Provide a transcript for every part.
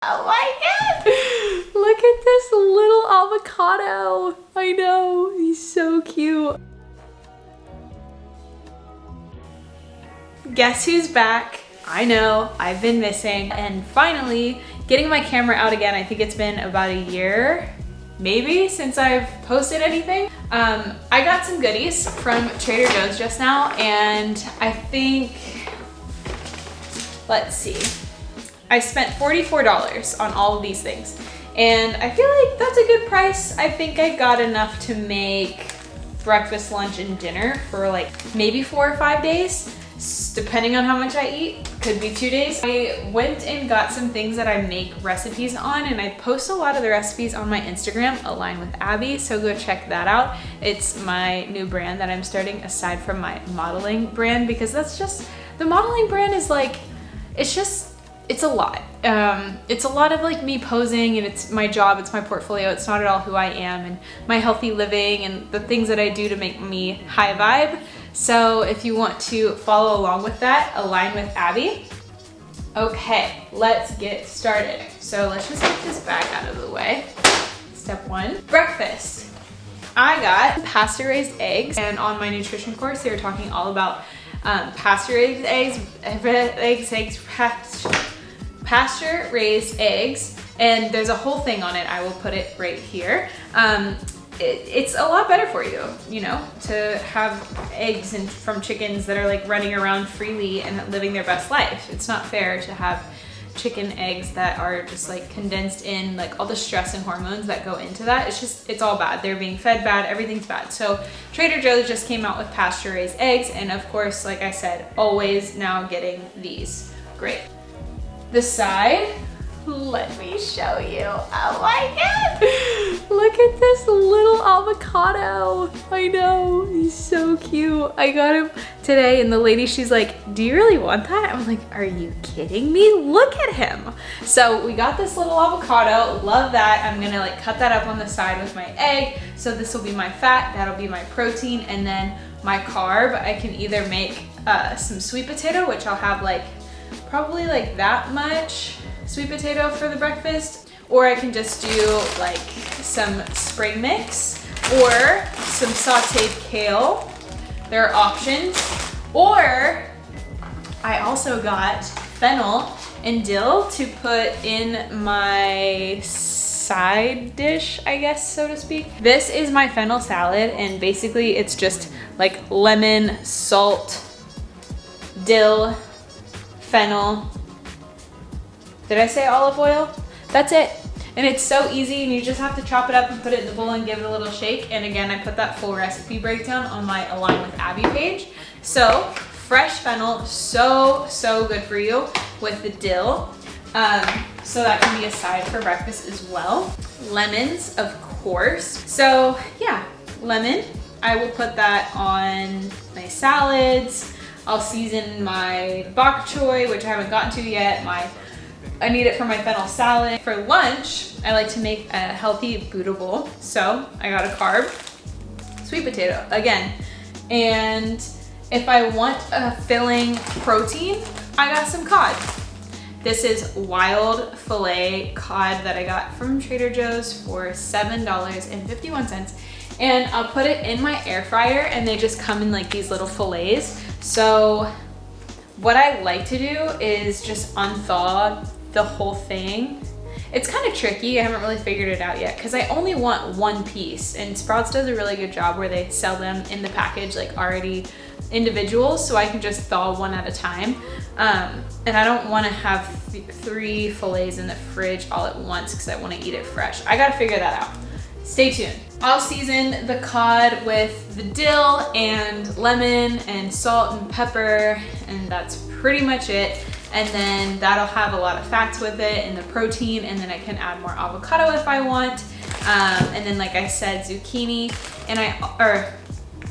Oh my god! Look at this little avocado. I know, he's so cute. Guess who's back? I know, I've been missing. And finally, getting my camera out again. I think it's been about a year, maybe, since I've posted anything. I got some goodies from Trader Joe's just now, and I think, let's see. I spent $44 on all of these things, and I feel like that's a good price. I think I got enough to make breakfast, lunch, and dinner for like maybe 4 or 5 days, depending on how much I eat. Could be 2 days. I went and got some things that I make recipes on, and I post a lot of the recipes on my Instagram, Align with Abby, so go check that out. It's my new brand that I'm starting aside from my modeling brand, because that's just, the modeling brand is like, it's a lot. It's a lot of like me posing, and it's my job, it's my portfolio, it's not at all who I am, and my healthy living and the things that I do to make me high vibe. So if you want to follow along with that, Align with Abby. Okay, let's get started. So let's just get this bag out of the way. Step 1, breakfast. I got pasture-raised eggs, and on my nutrition course, they were talking all about pasture-raised pasture-raised eggs, and there's a whole thing on it. I will put it right here. It's a lot better for you, you know, to have eggs from chickens that are like running around freely and living their best life. It's not fair to have chicken eggs that are just like condensed in, like all the stress and hormones that go into that. It's all bad. They're being fed bad, everything's bad. So Trader Joe's just came out with pasture raised eggs, and of course, like I said, always now getting these. Great. The side, let me show you. Oh my god! Look at this little avocado. I know, he's so cute. I got him today, and the lady, she's like, do you really want that? I'm like, are you kidding me? Look at him. So we got this little avocado, love that. I'm gonna like cut that up on the side with my egg. So this will be my fat, that'll be my protein, and then my carb. I can either make some sweet potato, which I'll have like probably like that much sweet potato for the breakfast, or I can just do like some spring mix or some sauteed kale. There are options. Or I also got fennel and dill to put in my side dish, I guess, so to speak. This is my fennel salad, and basically it's just like lemon, salt, dill, fennel. Did I say olive oil? That's it. And it's so easy, and you just have to chop it up and put it in the bowl and give it a little shake. And again, I put that full recipe breakdown on my Align with Abby page. So fresh fennel, so good for you with the dill. So that can be a side for breakfast as well. Lemons, of course. So yeah, lemon. I will put that on my salads. I'll season my bok choy, which I haven't gotten to yet. I need it for my fennel salad. For lunch, I like to make a healthy Buddha bowl. So I got a carb, sweet potato again. And if I want a filling protein, I got some cod. This is wild filet cod that I got from Trader Joe's for $7.51. And I'll put it in my air fryer, and they just come in like these little fillets. So what I like to do is just unthaw the whole thing. It's kind of tricky. I haven't really figured it out yet because I only want one piece, and Sprouts does a really good job where they sell them in the package like already individual, so I can just thaw one at a time. And I don't want to have 3 fillets in the fridge all at once because I want to eat it fresh. I gotta figure that out. Stay tuned. I'll season the cod with the dill and lemon and salt and pepper, and that's pretty much it. And then that'll have a lot of fats with it and the protein, and then I can add more avocado if I want. And then, like I said, zucchini, and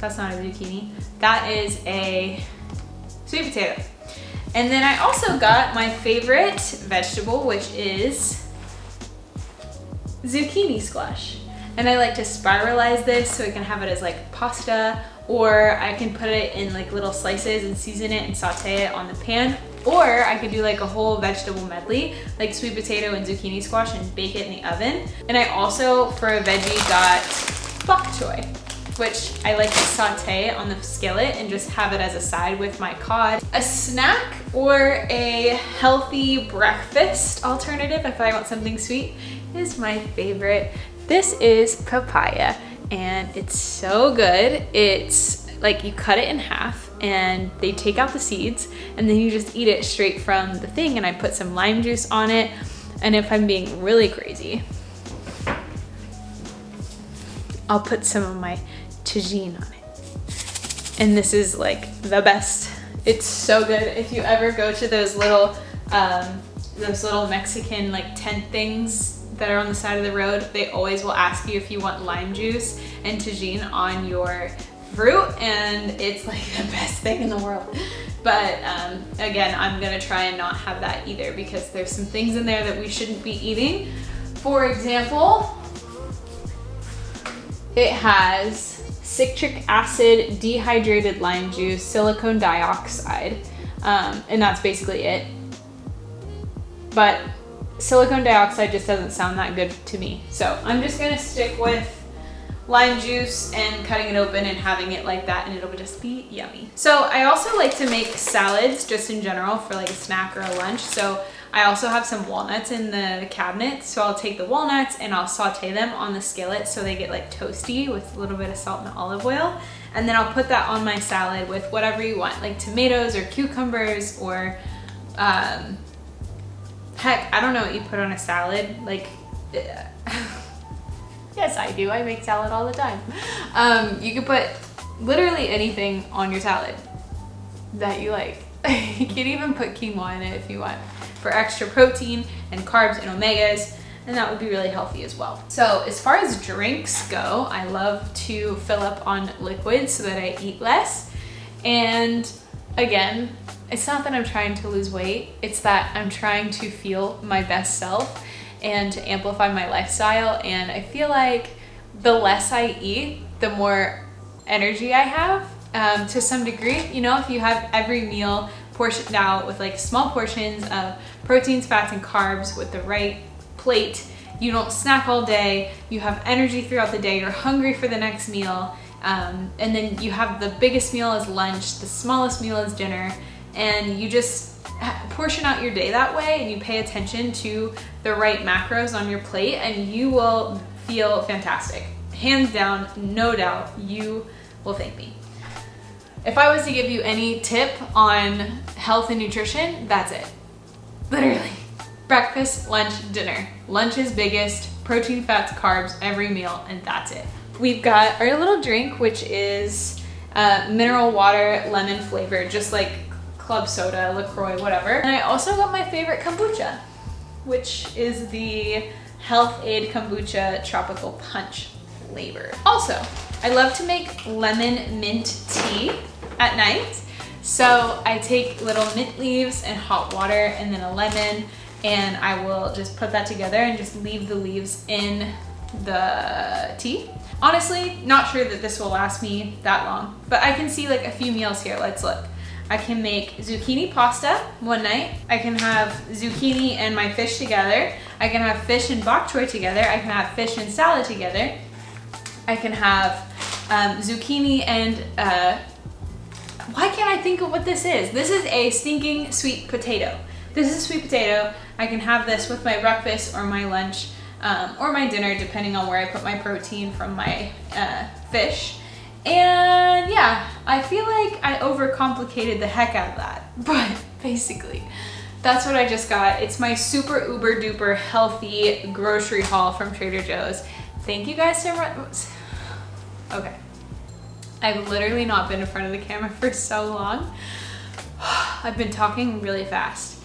that's not a zucchini. That is a sweet potato. And then I also got my favorite vegetable, which is zucchini squash. And I like to spiralize this so I can have it as like pasta, or I can put it in like little slices and season it and saute it on the pan. Or I could do like a whole vegetable medley, like sweet potato and zucchini squash, and bake it in the oven. And I also, for a veggie, got bok choy, which I like to saute on the skillet and just have it as a side with my cod. A snack or a healthy breakfast alternative, if I want something sweet, is my favorite. This is papaya, and it's so good. It's like you cut it in half and they take out the seeds, and then you just eat it straight from the thing, and I put some lime juice on it. And if I'm being really crazy, I'll put some of my tagine on it. And this is like the best. It's so good. If you ever go to those little Mexican like tent things that are on the side of the road, they always will ask you if you want lime juice and tagine on your fruit, and it's like the best thing in the world. But again, I'm gonna try and not have that either, because there's some things in there that we shouldn't be eating. For example, it has citric acid, dehydrated lime juice, silicone dioxide, and that's basically it. But silicone dioxide just doesn't sound that good to me. So I'm just gonna stick with lime juice and cutting it open and having it like that, and it'll just be yummy. So I also like to make salads just in general for like a snack or a lunch. So I also have some walnuts in the cabinet. So I'll take the walnuts and I'll saute them on the skillet so they get like toasty with a little bit of salt and olive oil. And then I'll put that on my salad with whatever you want, like tomatoes or cucumbers or heck, I don't know what you put on a salad. Like, yes, I do. I make salad all the time. You can put literally anything on your salad that you like. You can even put quinoa in it if you want, for extra protein and carbs and omegas, and that would be really healthy as well. So as far as drinks go, I love to fill up on liquids so that I eat less. And again, it's not that I'm trying to lose weight, it's that I'm trying to feel my best self and to amplify my lifestyle. And I feel like the less I eat, the more energy I have, to some degree. You know, if you have every meal portioned out with like small portions of proteins, fats, and carbs with the right plate, you don't snack all day, you have energy throughout the day, you're hungry for the next meal, and then you have the biggest meal as lunch, the smallest meal as dinner, and you just portion out your day that way, and you pay attention to the right macros on your plate, and you will feel fantastic. Hands down, no doubt, you will thank me. If I was to give you any tip on health and nutrition, that's it. Literally. Breakfast, lunch, dinner. Lunch is biggest, protein, fats, carbs, every meal, and that's it. We've got our little drink, which is mineral water, lemon flavored, just like club soda, LaCroix, whatever. And I also got my favorite kombucha, which is the Health Aid Kombucha Tropical Punch flavor. Also, I love to make lemon mint tea at night. So I take little mint leaves and hot water and then a lemon, and I will just put that together and just leave the leaves in the tea. Honestly, not sure that this will last me that long, but I can see like a few meals here. Let's look. I can make zucchini pasta one night. I can have zucchini and my fish together. I can have fish and bok choy together. I can have fish and salad together. I can have zucchini and, why can't I think of what this is? This is a stinking sweet potato. This is a sweet potato. I can have this with my breakfast or my lunch or my dinner, depending on where I put my protein from my fish. And yeah, I feel like I overcomplicated the heck out of that, but basically, that's what I just got. It's my super uber duper healthy grocery haul from Trader Joe's. Thank you guys so much. Okay. I've literally not been in front of the camera for so long. I've been talking really fast.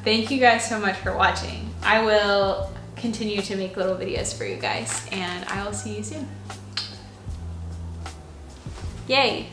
Thank you guys so much for watching. I will continue to make little videos for you guys, and I will see you soon. Yay!